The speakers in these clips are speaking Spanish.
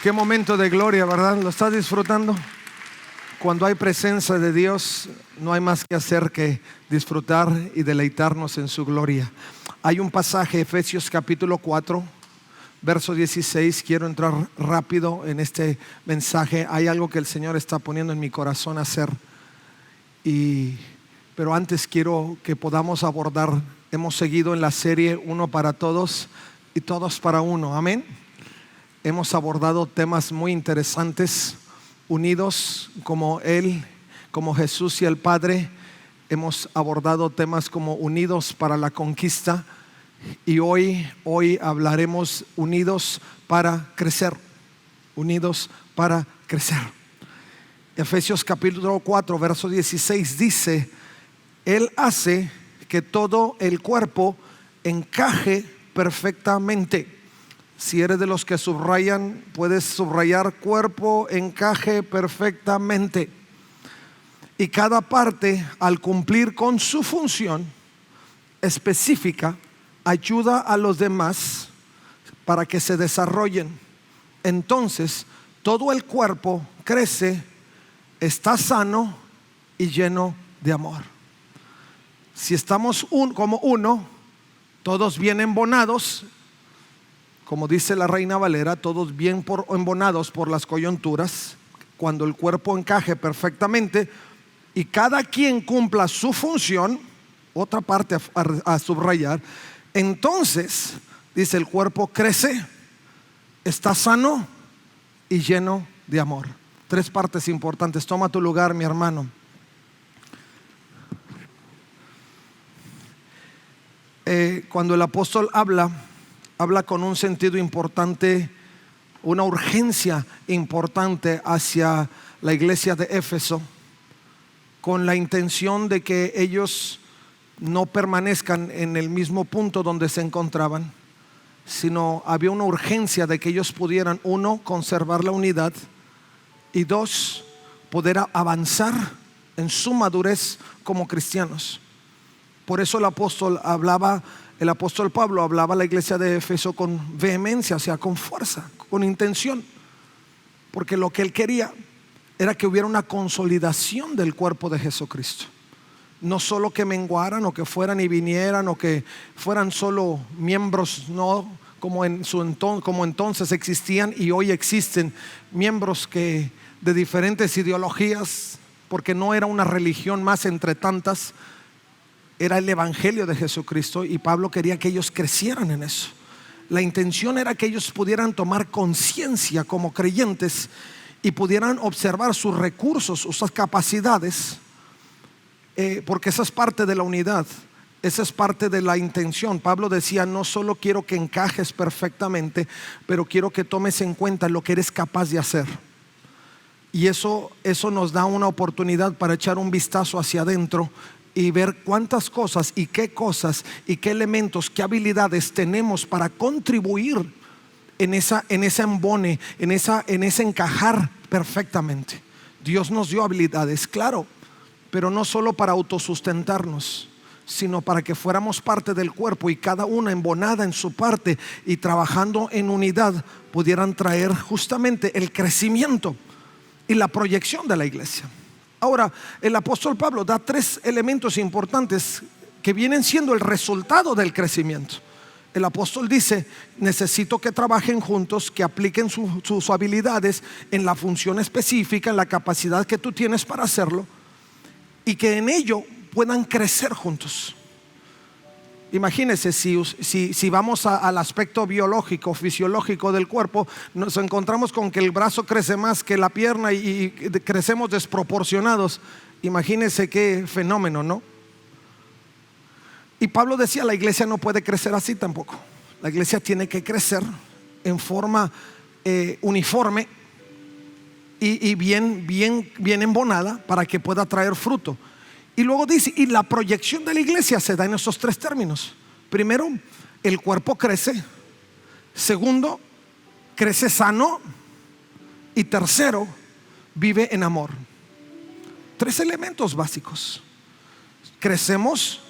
Qué momento de gloria, ¿verdad? ¿Lo estás disfrutando? Cuando hay presencia de Dios, no hay más que hacer que disfrutar y deleitarnos en su gloria. Hay un pasaje, Efesios capítulo 4, verso 16. Quiero entrar rápido en este mensaje. Hay algo que el Señor está poniendo en mi corazón a hacer. Pero antes quiero que podamos abordar. Hemos seguido en la serie Uno para Todos y Todos para Uno. Amén. Hemos abordado temas muy interesantes, unidos como Él, como Jesús y el Padre. Hemos abordado temas como unidos para la conquista. Y hoy hablaremos unidos para crecer. Unidos para crecer. Efesios capítulo 4, verso 16 dice: Él hace que todo el cuerpo encaje perfectamente. Si eres de los que subrayan, puedes subrayar: cuerpo encaje perfectamente. Y cada parte, al cumplir con su función específica, ayuda a los demás para que se desarrollen. Entonces, todo el cuerpo crece, está sano y lleno de amor. Si estamos como uno, todos bien embonados, como dice la Reina Valera, todos bien embonados por las coyunturas, cuando el cuerpo encaje perfectamente y cada quien cumpla su función, otra parte a subrayar, entonces, dice, el cuerpo crece, está sano y lleno de amor. Tres partes importantes. Toma tu lugar, mi hermano. Cuando el apóstol habla con un sentido importante, una urgencia importante hacia la iglesia de Éfeso, con la intención de que ellos no permanezcan en el mismo punto donde se encontraban, sino había una urgencia de que ellos pudieran, uno, conservar la unidad, y dos, poder avanzar en su madurez como cristianos. Por eso el apóstol Pablo hablaba a la iglesia de Éfeso con vehemencia, o sea, con fuerza, con intención, porque lo que él quería era que hubiera una consolidación del cuerpo de Jesucristo. No solo que menguaran o que fueran y vinieran o que fueran solo miembros, no como entonces existían y hoy existen miembros que de diferentes ideologías, porque no era una religión más entre tantas, era el evangelio de Jesucristo, y Pablo quería que ellos crecieran en eso. La intención era que ellos pudieran tomar conciencia como creyentes y pudieran observar sus recursos, sus capacidades, porque esa es parte de la unidad, esa es parte de la intención. Pablo decía: no solo quiero que encajes perfectamente, pero quiero que tomes en cuenta lo que eres capaz de hacer. Y eso nos da una oportunidad para echar un vistazo hacia adentro y ver cuántas cosas y qué elementos, qué habilidades tenemos para contribuir en ese embone, en ese encajar perfectamente. Dios nos dio habilidades, claro, pero no solo para autosustentarnos, sino para que fuéramos parte del cuerpo y cada una embonada en su parte y trabajando en unidad pudieran traer justamente el crecimiento y la proyección de la iglesia. Ahora, el apóstol Pablo da tres elementos importantes que vienen siendo el resultado del crecimiento. El apóstol dice: necesito que trabajen juntos, que apliquen sus habilidades en la función específica, en la capacidad que tú tienes para hacerlo, y que en ello puedan crecer juntos. Imagínense si vamos al aspecto biológico, fisiológico del cuerpo, nos encontramos con que el brazo crece más que la pierna y crecemos desproporcionados. Imagínense qué fenómeno, ¿no? Y Pablo decía: la iglesia no puede crecer así tampoco. La iglesia tiene que crecer en forma uniforme y bien embonada para que pueda traer fruto. Y luego dice: y la proyección de la iglesia se da en esos tres términos. Primero, el cuerpo crece. Segundo, crece sano. Y tercero, vive en amor. Tres elementos básicos. Crecemos,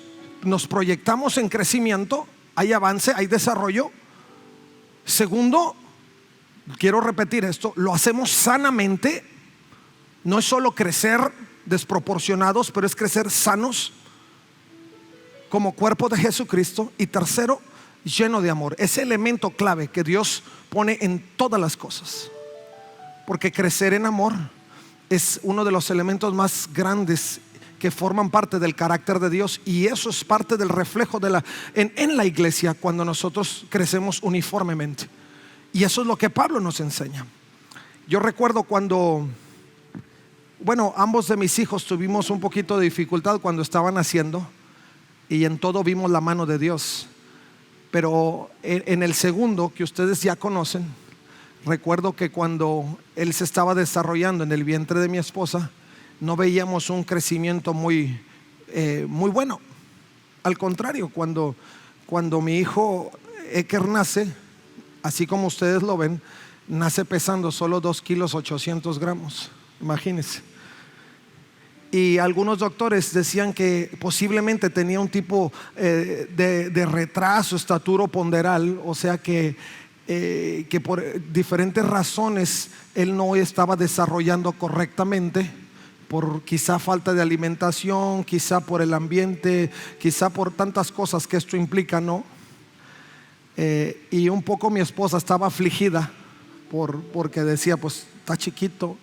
nos proyectamos en crecimiento, hay avance, hay desarrollo. Segundo, quiero repetir esto, lo hacemos sanamente. No es solo crecer desproporcionados, pero es crecer sanos como cuerpo de Jesucristo. Y tercero, lleno de amor. Ese elemento clave que Dios pone en todas las cosas, porque crecer en amor es uno de los elementos más grandes que forman parte del carácter de Dios, y eso es parte del reflejo en la iglesia cuando nosotros crecemos uniformemente. Y eso es lo que Pablo nos enseña. Yo recuerdo cuando, ambos de mis hijos tuvimos un poquito de dificultad cuando estaban naciendo, y en todo vimos la mano de Dios. Pero en el segundo, que ustedes ya conocen, recuerdo que cuando él se estaba desarrollando en el vientre de mi esposa, no veíamos un crecimiento muy bueno. Al contrario, cuando mi hijo Eker nace, así como ustedes lo ven, nace pesando solo 2 kilos 800 gramos. Imagínense. Y algunos doctores decían que posiblemente tenía un tipo de retraso estaturo-ponderal, o sea que por diferentes razones él no estaba desarrollando correctamente, por quizá falta de alimentación, quizá por el ambiente, quizá por tantas cosas que esto implica, ¿no? Y un poco mi esposa estaba afligida porque decía, pues está chiquito.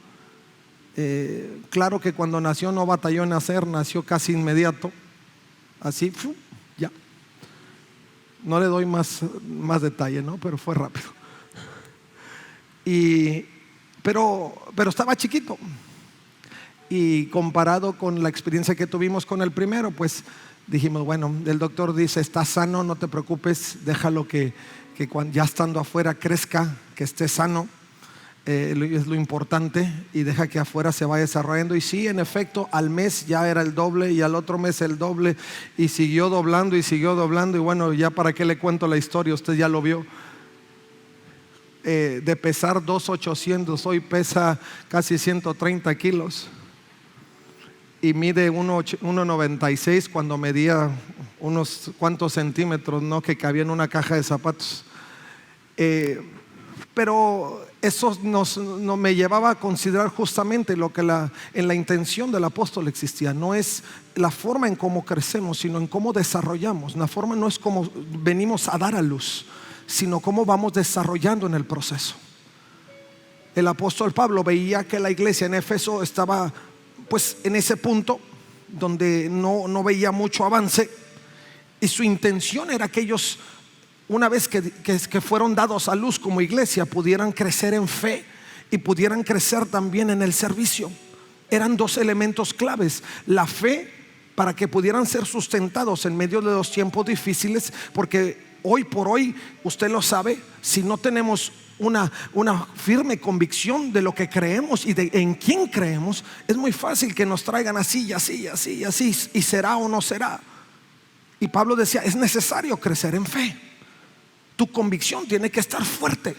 Claro que cuando nació no batalló en nacer, nació casi inmediato, así, ya. No le doy más detalle, ¿no? Pero fue rápido. Pero estaba chiquito. Y comparado con la experiencia que tuvimos con el primero, pues dijimos, bueno, el doctor dice, está sano, no te preocupes, déjalo que cuando ya estando afuera crezca, que esté sano. Es lo importante, y deja que afuera se vaya desarrollando. Y sí, en efecto, al mes ya era el doble, y al otro mes el doble, y siguió doblando. Y bueno, ya para qué le cuento la historia, usted ya lo vio. De pesar 2,800, hoy pesa casi 130 kilos y mide 1,96 cuando medía unos cuantos centímetros, ¿no? Que cabía en una caja de zapatos. Pero eso no me llevaba a considerar justamente lo que en la intención del apóstol existía. No es la forma en cómo crecemos, sino en cómo desarrollamos. La forma no es cómo venimos a dar a luz, sino cómo vamos desarrollando en el proceso. El apóstol Pablo veía que la iglesia en Éfeso estaba pues en ese punto donde no veía mucho avance, y su intención era que ellos, una vez que fueron dados a luz como iglesia, pudieran crecer en fe y pudieran crecer también en el servicio. Eran dos elementos claves: la fe para que pudieran ser sustentados en medio de los tiempos difíciles, porque hoy por hoy, usted lo sabe, si no tenemos una firme convicción de lo que creemos y de en quién creemos, es muy fácil que nos traigan así y así y así y así, y será o no será. Y Pablo decía, es necesario crecer en fe. Tu convicción tiene que estar fuerte.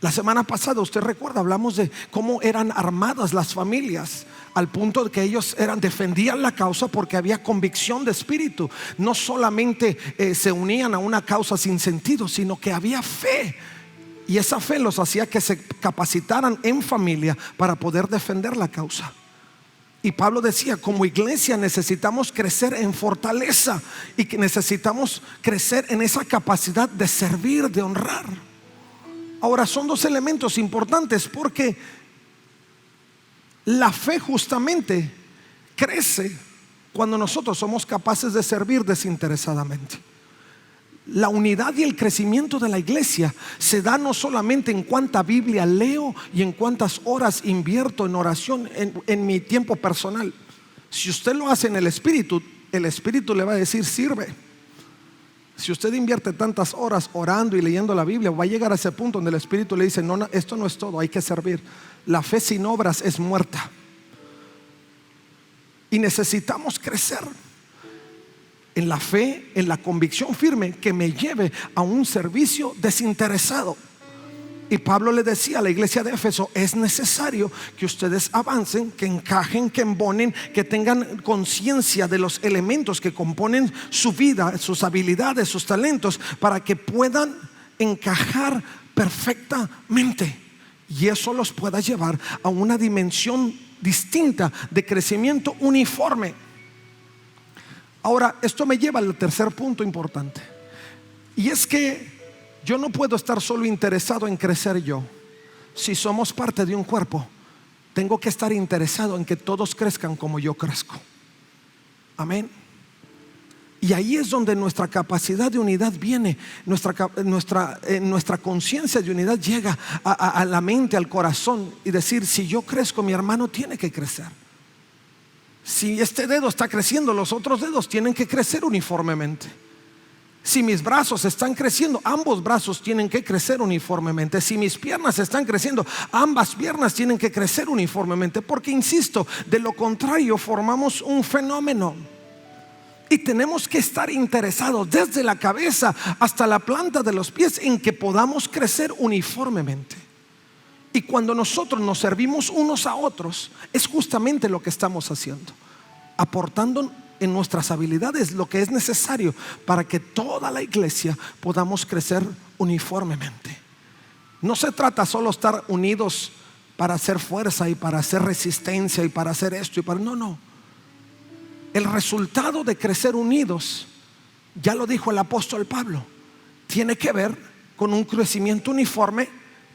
La semana pasada, usted recuerda, hablamos de cómo eran armadas las familias, al punto de que ellos defendían la causa porque había convicción de espíritu. No solamente se unían a una causa sin sentido, sino que había fe. Y esa fe los hacía que se capacitaran en familia para poder defender la causa. Y Pablo decía, como iglesia necesitamos crecer en fortaleza, y que necesitamos crecer en esa capacidad de servir, de honrar. Ahora, son dos elementos importantes, porque la fe justamente crece cuando nosotros somos capaces de servir desinteresadamente. La unidad y el crecimiento de la iglesia se da no solamente en cuánta Biblia leo y en cuántas horas invierto en oración en mi tiempo personal. Si usted lo hace en el Espíritu le va a decir sirve. Si usted invierte tantas horas orando y leyendo la Biblia, va a llegar a ese punto donde el Espíritu le dice, no, esto no es todo, hay que servir. La fe sin obras es muerta. Y necesitamos crecer en la fe, en la convicción firme que me lleve a un servicio desinteresado. Y Pablo le decía a la iglesia de Éfeso, es necesario que ustedes avancen, que encajen, que embonen, que tengan conciencia de los elementos que componen su vida, sus habilidades, sus talentos, para que puedan encajar perfectamente. Y eso los pueda llevar a una dimensión distinta de crecimiento uniforme. Ahora, esto me lleva al tercer punto importante. Y es que yo no puedo estar solo interesado en crecer yo. Si somos parte de un cuerpo, tengo que estar interesado en que todos crezcan como yo crezco. Amén. Y ahí es donde nuestra capacidad de unidad viene, nuestra conciencia de unidad llega a la mente, al corazón, y decir: si yo crezco, mi hermano tiene que crecer. Si este dedo está creciendo, los otros dedos tienen que crecer uniformemente. Si mis brazos están creciendo, ambos brazos tienen que crecer uniformemente. Si mis piernas están creciendo, ambas piernas tienen que crecer uniformemente. Porque, insisto, de lo contrario formamos un fenómeno. Y tenemos que estar interesados desde la cabeza hasta la planta de los pies en que podamos crecer uniformemente. Y cuando nosotros nos servimos unos a otros, es justamente lo que estamos haciendo, aportando en nuestras habilidades lo que es necesario para que toda la iglesia podamos crecer uniformemente. No se trata solo de estar unidos para hacer fuerza y para hacer resistencia y para hacer esto y para... No. El resultado de crecer unidos, ya lo dijo el apóstol Pablo, tiene que ver con un crecimiento uniforme,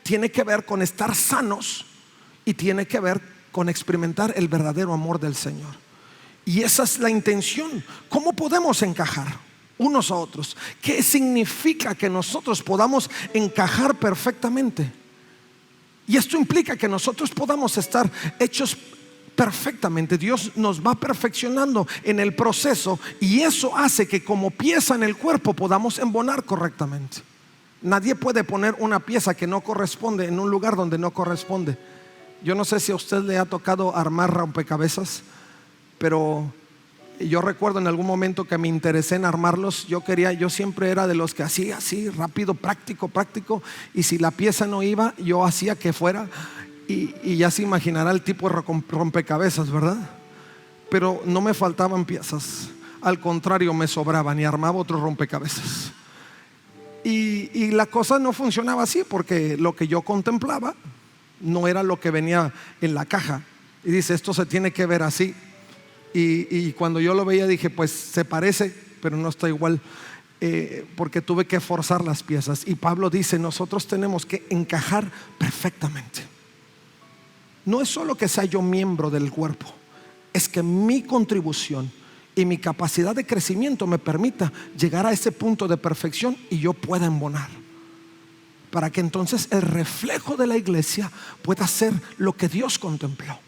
tiene que ver con estar sanos y tiene que ver con experimentar el verdadero amor del Señor. Y esa es la intención. ¿Cómo podemos encajar unos a otros? ¿Qué significa que nosotros podamos encajar perfectamente? Y esto implica que nosotros podamos estar hechos perfectamente. Dios nos va perfeccionando en el proceso, y eso hace que como pieza en el cuerpo podamos embonar correctamente. Nadie puede poner una pieza que no corresponde en un lugar donde no corresponde. Yo no sé si a usted le ha tocado armar rompecabezas, pero yo recuerdo en algún momento que me interesé en armarlos. Yo siempre era de los que hacía así, rápido, práctico, y si la pieza no iba, yo hacía que fuera. Y ya se imaginará el tipo de rompecabezas, ¿verdad? Pero no me faltaban piezas, al contrario, me sobraban, y armaba otro rompecabezas. Y la cosa no funcionaba así, porque lo que yo contemplaba no era lo que venía en la caja. Y dice: esto se tiene que ver así. Y cuando yo lo veía dije: pues se parece, pero no está igual, porque tuve que forzar las piezas. Y Pablo dice: nosotros tenemos que encajar perfectamente. No es solo que sea yo miembro del cuerpo, es que mi contribución y mi capacidad de crecimiento me permita llegar a ese punto de perfección y yo pueda embonar, para que entonces el reflejo de la iglesia pueda ser lo que Dios contempló.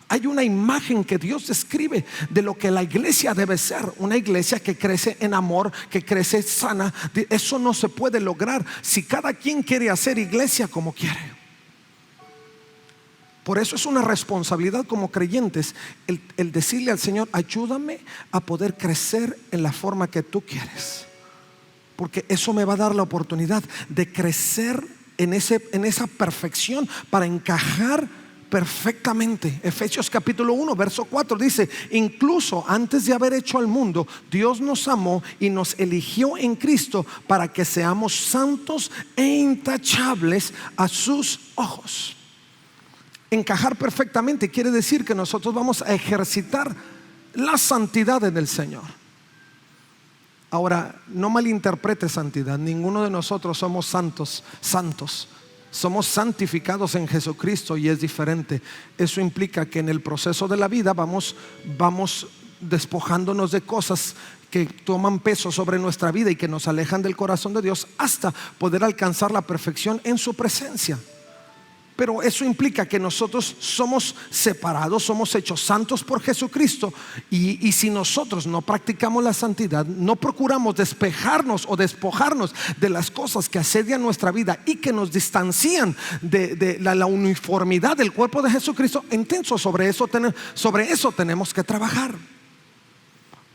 Hay una imagen que Dios describe de lo que la iglesia debe ser: una iglesia que crece en amor, que crece sana. Eso no se puede lograr si cada quien quiere hacer iglesia como quiere. Por eso es una responsabilidad como creyentes el decirle al Señor: ayúdame a poder crecer en la forma que tú quieres, porque eso me va a dar la oportunidad de crecer en esa perfección para encajar perfectamente. Efesios capítulo 1 verso 4 dice: incluso antes de haber hecho al mundo, Dios nos amó y nos eligió en Cristo para que seamos santos e intachables a sus ojos. Encajar perfectamente quiere decir que nosotros vamos a ejercitar la santidad en el Señor. Ahora, no malinterprete santidad. Ninguno de nosotros somos santos. Somos santificados en Jesucristo, y es diferente. Eso implica que en el proceso de la vida vamos despojándonos de cosas que toman peso sobre nuestra vida y que nos alejan del corazón de Dios, hasta poder alcanzar la perfección en su presencia. Pero eso implica que nosotros somos separados, somos hechos santos por Jesucristo. Y si nosotros no practicamos la santidad, no procuramos despejarnos o despojarnos de las cosas que asedian nuestra vida y que nos distancian de la uniformidad del cuerpo de Jesucristo, entonces sobre eso tenemos que trabajar.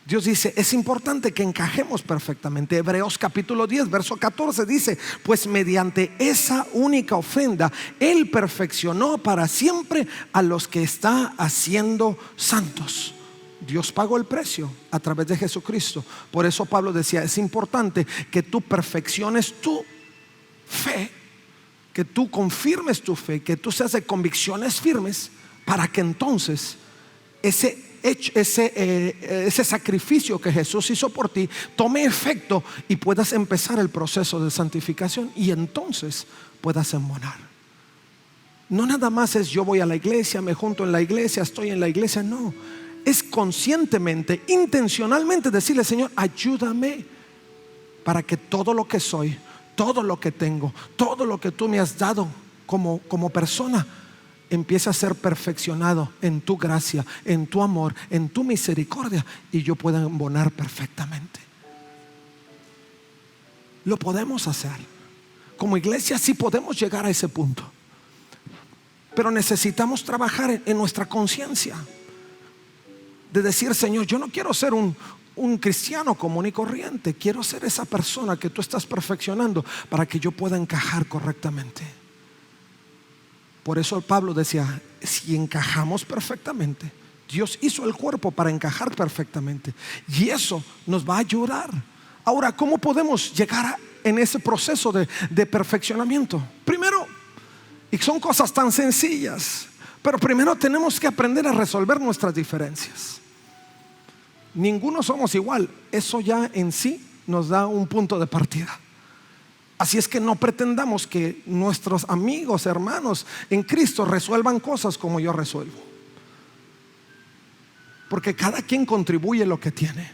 Dios dice: es importante que encajemos perfectamente. Hebreos capítulo 10 verso 14 dice: pues mediante esa única ofrenda Él perfeccionó para siempre a los que está haciendo santos. Dios pagó el precio a través de Jesucristo. Por eso Pablo decía: es importante que tú perfecciones tu fe que tú confirmes tu fe, que tú seas de convicciones firmes, para que entonces ese sacrificio que Jesús hizo por ti tome efecto y puedas empezar el proceso de santificación, y entonces puedas embonar. No nada más es yo voy a la iglesia, me junto en la iglesia, estoy en la iglesia. No, es conscientemente, intencionalmente decirle: Señor, ayúdame para que todo lo que soy, todo lo que tengo, todo lo que tú me has dado como persona, empiece a ser perfeccionado en tu gracia, en tu amor, en tu misericordia, y yo pueda embonar perfectamente. Lo podemos hacer. Como iglesia sí podemos llegar a ese punto, pero necesitamos trabajar en nuestra conciencia, de decir: Señor, yo no quiero ser un cristiano común y corriente, quiero ser esa persona que tú estás perfeccionando para que yo pueda encajar correctamente. Por eso Pablo decía: si encajamos perfectamente, Dios hizo el cuerpo para encajar perfectamente, y eso nos va a ayudar. Ahora, ¿cómo podemos llegar en ese proceso de perfeccionamiento? Primero, y son cosas tan sencillas, pero primero tenemos que aprender a resolver nuestras diferencias. Ninguno somos igual. Eso ya en sí nos da un punto de partida. Así es que no pretendamos que nuestros amigos, hermanos en Cristo resuelvan cosas como yo resuelvo, porque cada quien contribuye lo que tiene.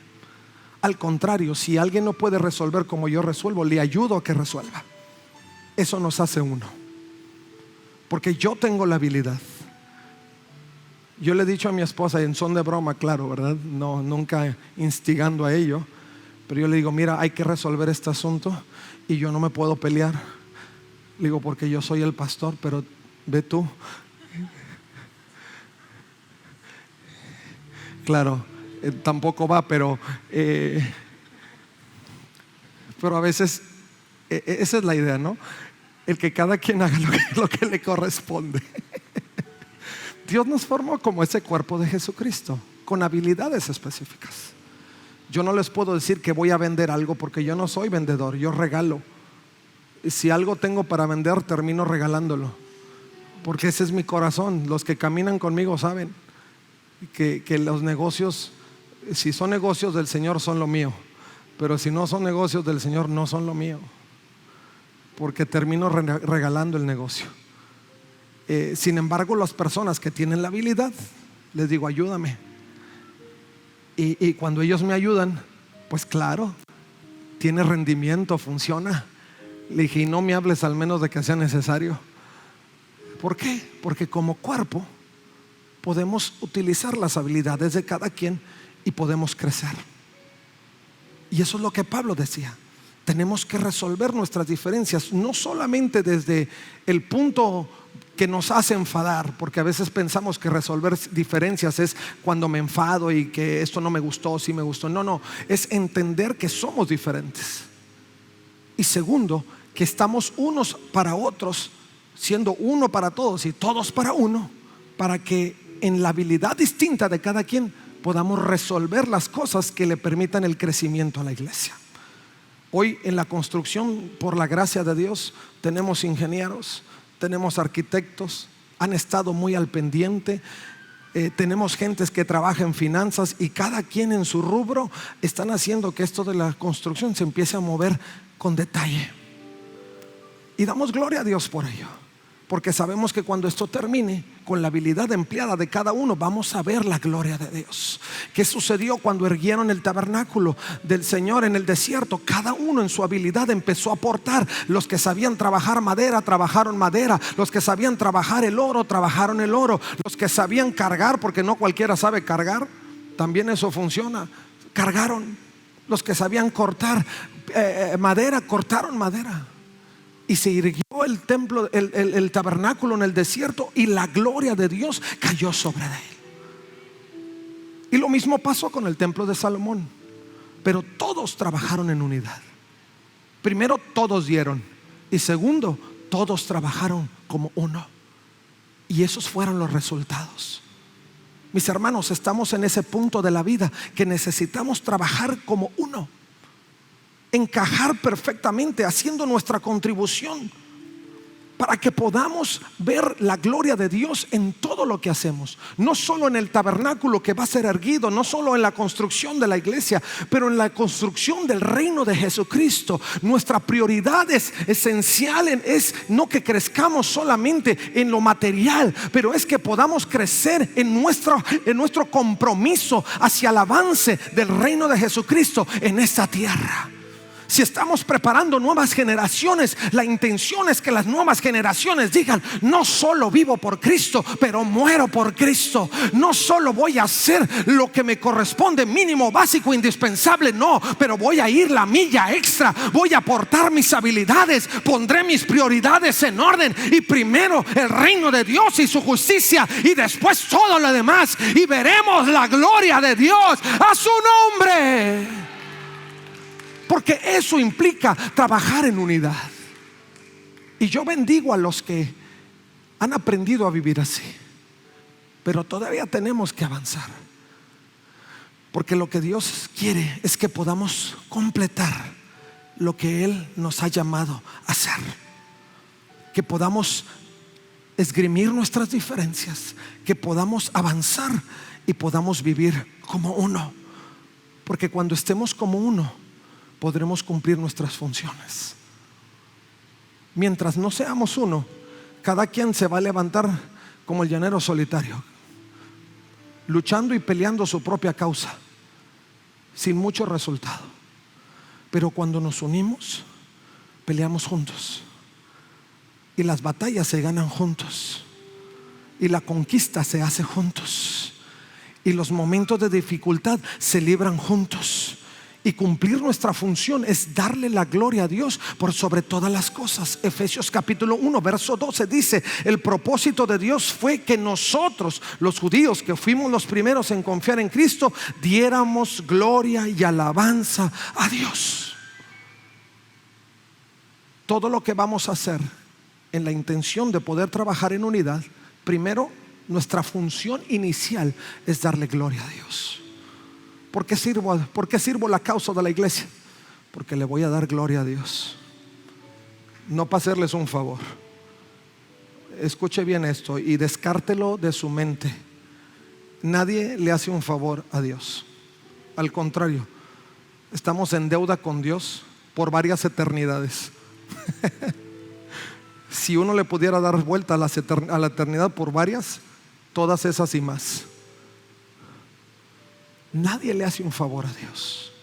Al contrario, si alguien no puede resolver como yo resuelvo, le ayudo a que resuelva. Eso nos hace uno, porque yo tengo la habilidad. Yo le he dicho a mi esposa, en son de broma, claro, ¿verdad? No, nunca instigando a ello, pero yo le digo: mira, hay que resolver este asunto y yo no me puedo pelear. Le digo: porque yo soy el pastor, pero ve tú. Claro, tampoco va, pero a veces esa es la idea, ¿no? El que cada quien haga lo que le corresponde. Dios nos formó como ese cuerpo de Jesucristo, con habilidades específicas. Yo no les puedo decir que voy a vender algo, porque yo no soy vendedor, yo regalo. Si algo tengo para vender, termino regalándolo, porque ese es mi corazón. Los que caminan conmigo saben que los negocios, si son negocios del Señor, son lo mío, pero si no son negocios del Señor, no son lo mío, porque termino regalando el negocio. Sin embargo, las personas que tienen la habilidad, les digo: ayúdame. Y cuando ellos me ayudan, pues claro, tiene rendimiento, funciona. Le dije: y no me hables al menos de que sea necesario. ¿Por qué? Porque como cuerpo podemos utilizar las habilidades de cada quien y podemos crecer. Y eso es lo que Pablo decía: tenemos que resolver nuestras diferencias, no solamente desde el punto que nos hace enfadar, porque a veces pensamos que resolver diferencias es cuando me enfado y que esto no me gustó, sí me gustó. No, es entender que somos diferentes. Y segundo, que estamos unos para otros, siendo uno para todos y todos para uno, para que en la habilidad distinta de cada quien podamos resolver las cosas que le permitan el crecimiento a la iglesia. Hoy en la construcción, por la gracia de Dios, tenemos ingenieros, tenemos arquitectos, han estado muy al pendiente. Tenemos gentes que trabajan en finanzas, y cada quien en su rubro están haciendo que esto de la construcción se empiece a mover con detalle. Y damos gloria a Dios por ello, porque sabemos que cuando esto termine, con la habilidad empleada de cada uno, vamos a ver la gloria de Dios. ¿Qué sucedió cuando erguieron el tabernáculo del Señor en el desierto? Cada uno en su habilidad empezó a aportar. Los que sabían trabajar madera, trabajaron madera. Los que sabían trabajar el oro, trabajaron el oro. Los que sabían cargar, porque no cualquiera sabe cargar, también eso funciona, cargaron. Los que sabían cortar madera, cortaron madera. Y se irguió el templo, el tabernáculo en el desierto, y la gloria de Dios cayó sobre él. Y lo mismo pasó con el templo de Salomón. Pero todos trabajaron en unidad. Primero, todos dieron, y segundo, todos trabajaron como uno. Y esos fueron los resultados. Mis hermanos, estamos en ese punto de la vida que necesitamos trabajar como uno, encajar perfectamente, haciendo nuestra contribución para que podamos ver la gloria de Dios en todo lo que hacemos, no solo en el tabernáculo que va a ser erguido, no solo en la construcción de la iglesia, pero en la construcción del reino de Jesucristo. Nuestra prioridad es esencial, es no que crezcamos solamente en lo material, pero es que podamos crecer en nuestro compromiso hacia el avance del reino de Jesucristo en esta tierra. Si estamos preparando nuevas generaciones, la intención es que las nuevas generaciones digan: no solo vivo por Cristo, pero muero por Cristo. No solo voy a hacer lo que me corresponde, mínimo, básico, indispensable, no, pero voy a ir la milla extra. Voy a aportar mis habilidades, pondré mis prioridades en orden, y primero el reino de Dios y su justicia, y después todo lo demás, y veremos la gloria de Dios a su nombre. Porque eso implica trabajar en unidad. Y yo bendigo a los que han aprendido a vivir así, pero todavía tenemos que avanzar, porque lo que Dios quiere es que podamos completar lo que Él nos ha llamado a hacer, que podamos esgrimir nuestras diferencias, que podamos avanzar y podamos vivir como uno, porque cuando estemos como uno podremos cumplir nuestras funciones. Mientras no seamos uno, cada quien se va a levantar como el llanero solitario, luchando y peleando su propia causa, sin mucho resultado. Pero cuando nos unimos, peleamos juntos, y las batallas se ganan juntos, y la conquista se hace juntos, y los momentos de dificultad se libran juntos. Y cumplir nuestra función es darle la gloria a Dios por sobre todas las cosas. Efesios capítulo 1 verso 12 dice: el propósito de Dios fue que nosotros, los judíos, que fuimos los primeros en confiar en Cristo, diéramos gloria y alabanza a Dios. Todo lo que vamos a hacer en la intención de poder trabajar en unidad, primero, nuestra función inicial es darle gloria a Dios. ¿Por qué sirvo la causa de la iglesia? Porque le voy a dar gloria a Dios, no para hacerles un favor. Escuche bien esto y descártelo de su mente. Nadie le hace un favor a Dios. Al contrario, estamos en deuda con Dios por varias eternidades. Si uno le pudiera dar vuelta a la eternidad por varias, todas esas y más. Nadie le hace un favor a Dios.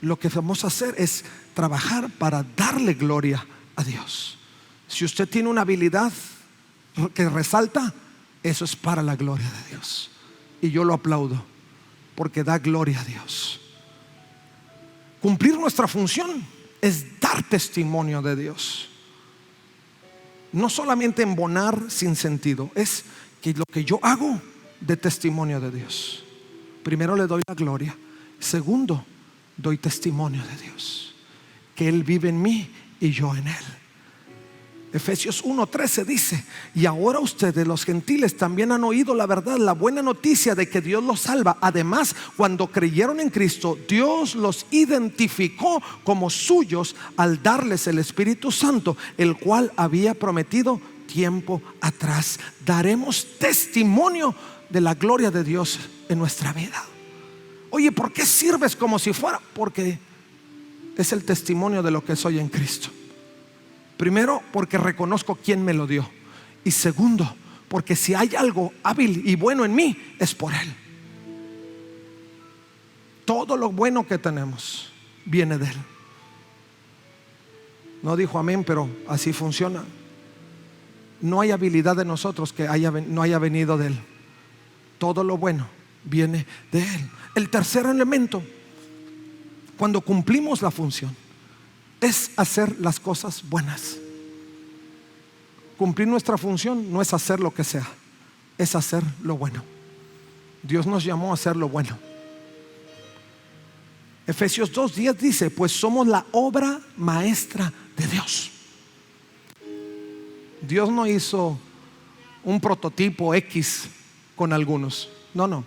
Lo que vamos a hacer es trabajar para darle gloria a Dios. Si usted tiene una habilidad que resalta, eso es para la gloria de Dios, y yo lo aplaudo, porque da gloria a Dios. Cumplir nuestra función es dar testimonio de Dios. No solamente embonar sin sentido, es que lo que yo hago de testimonio de Dios. Primero le doy la gloria. Segundo, doy testimonio de Dios, que Él vive en mí y yo en Él. Efesios 1:13 dice: y ahora ustedes, los gentiles, también han oído la verdad, la buena noticia de que Dios los salva. Además, cuando creyeron en Cristo, Dios los identificó como suyos al darles el Espíritu Santo, el cual había prometido tiempo atrás. Daremos testimonio de la gloria de Dios en nuestra vida. Oye, ¿por qué sirves como si fuera? Porque es el testimonio de lo que soy en Cristo. Primero, porque reconozco quién me lo dio. Y segundo, porque si hay algo hábil y bueno en mí, es por Él. Todo lo bueno que tenemos viene de Él. No dijo amén, pero así funciona. No hay habilidad de nosotros que no haya venido de Él. Todo lo bueno viene de Él. El tercer elemento, cuando cumplimos la función, es hacer las cosas buenas. Cumplir nuestra función no es hacer lo que sea, es hacer lo bueno. Dios nos llamó a hacer lo bueno. Efesios 2:10 dice: pues somos la obra maestra de Dios. Dios no hizo un prototipo X con algunos. No.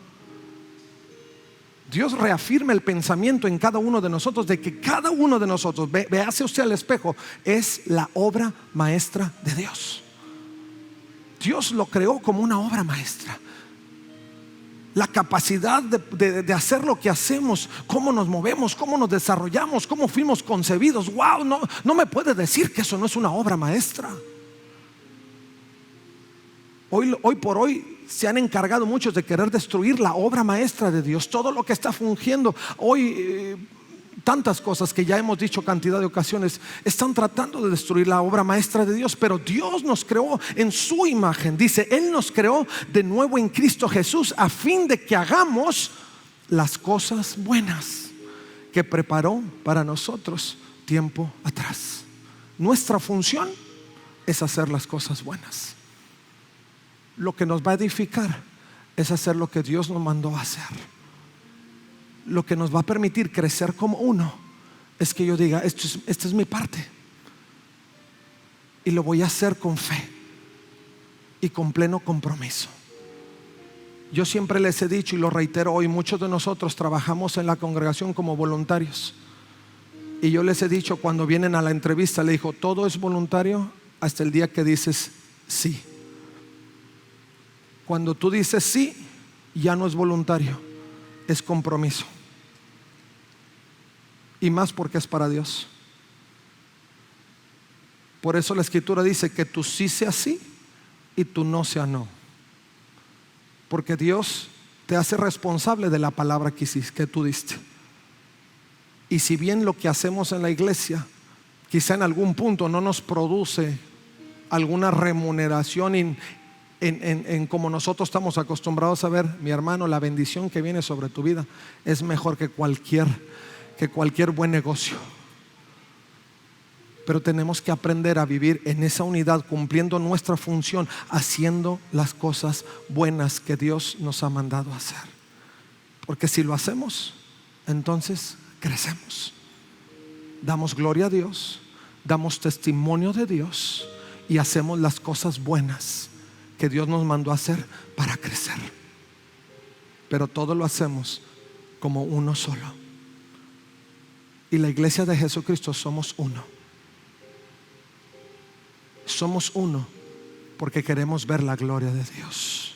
Dios reafirma el pensamiento en cada uno de nosotros de que cada uno de nosotros, véase usted al espejo, es la obra maestra de Dios. Dios lo creó como una obra maestra. La capacidad de hacer lo que hacemos, cómo nos movemos, cómo nos desarrollamos, cómo fuimos concebidos. Wow, no me puede decir que eso no es una obra maestra. Hoy por hoy se han encargado muchos de querer destruir la obra maestra de Dios, todo lo que está fungiendo hoy. Tantas cosas que ya hemos dicho cantidad de ocasiones están tratando de destruir la obra maestra de Dios, pero Dios nos creó en su imagen. Dice, Él nos creó de nuevo en Cristo Jesús a fin de que hagamos las cosas buenas que preparó para nosotros tiempo atrás. Nuestra función es hacer las cosas buenas. Lo que nos va a edificar es hacer lo que Dios nos mandó a hacer. Lo que nos va a permitir crecer como uno es que yo diga, esta es mi parte, y lo voy a hacer con fe y con pleno compromiso. Yo siempre les he dicho y lo reitero hoy, muchos de nosotros trabajamos en la congregación como voluntarios, y yo les he dicho cuando vienen a la entrevista, le digo, todo es voluntario hasta el día que dices sí. Cuando tú dices sí, ya no es voluntario, es compromiso. Y más porque es para Dios. Por eso la Escritura dice que tu sí sea sí y tu no sea no. Porque Dios te hace responsable de la palabra que tú diste. Y si bien lo que hacemos en la iglesia quizá en algún punto no nos produce alguna remuneración en como nosotros estamos acostumbrados a ver, mi hermano, la bendición que viene sobre tu vida es mejor que cualquier buen negocio. Pero tenemos que aprender a vivir en esa unidad, cumpliendo nuestra función, haciendo las cosas buenas que Dios nos ha mandado a hacer. Porque si lo hacemos, entonces crecemos, damos gloria a Dios, damos testimonio de Dios y hacemos las cosas buenas que Dios nos mandó a hacer para crecer. Pero todo lo hacemos como uno solo. Y la iglesia de Jesucristo somos uno. Somos uno porque queremos ver la gloria de Dios.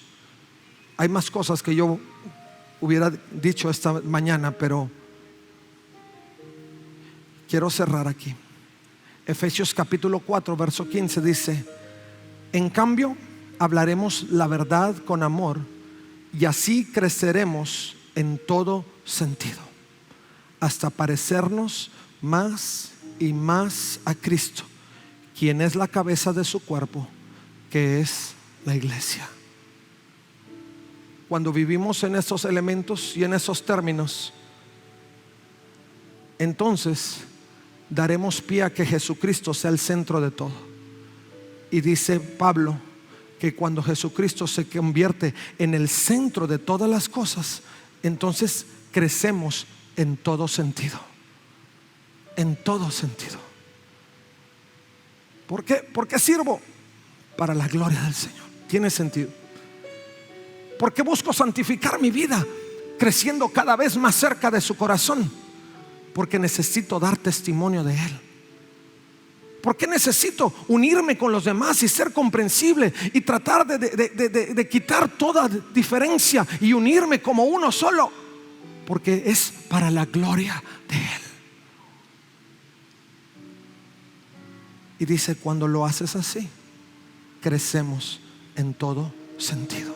Hay más cosas que yo hubiera dicho esta mañana, pero quiero cerrar aquí. Efesios capítulo 4 verso 15 dice, en cambio hablaremos la verdad con amor, y así creceremos en todo sentido, hasta parecernos más y más a Cristo, quien es la cabeza de su cuerpo, que es la iglesia. Cuando vivimos en esos elementos y en esos términos, entonces daremos pie a que Jesucristo sea el centro de todo. Y dice Pablo que cuando Jesucristo se convierte en el centro de todas las cosas, entonces crecemos en todo sentido. En todo sentido. ¿Por qué? Porque sirvo para la gloria del Señor. Tiene sentido. Porque busco santificar mi vida, creciendo cada vez más cerca de su corazón. Porque necesito dar testimonio de Él. Porque necesito unirme con los demás y ser comprensible y tratar de quitar toda diferencia y unirme como uno solo, porque es para la gloria de Él. Y dice, cuando lo haces así, crecemos en todo sentido.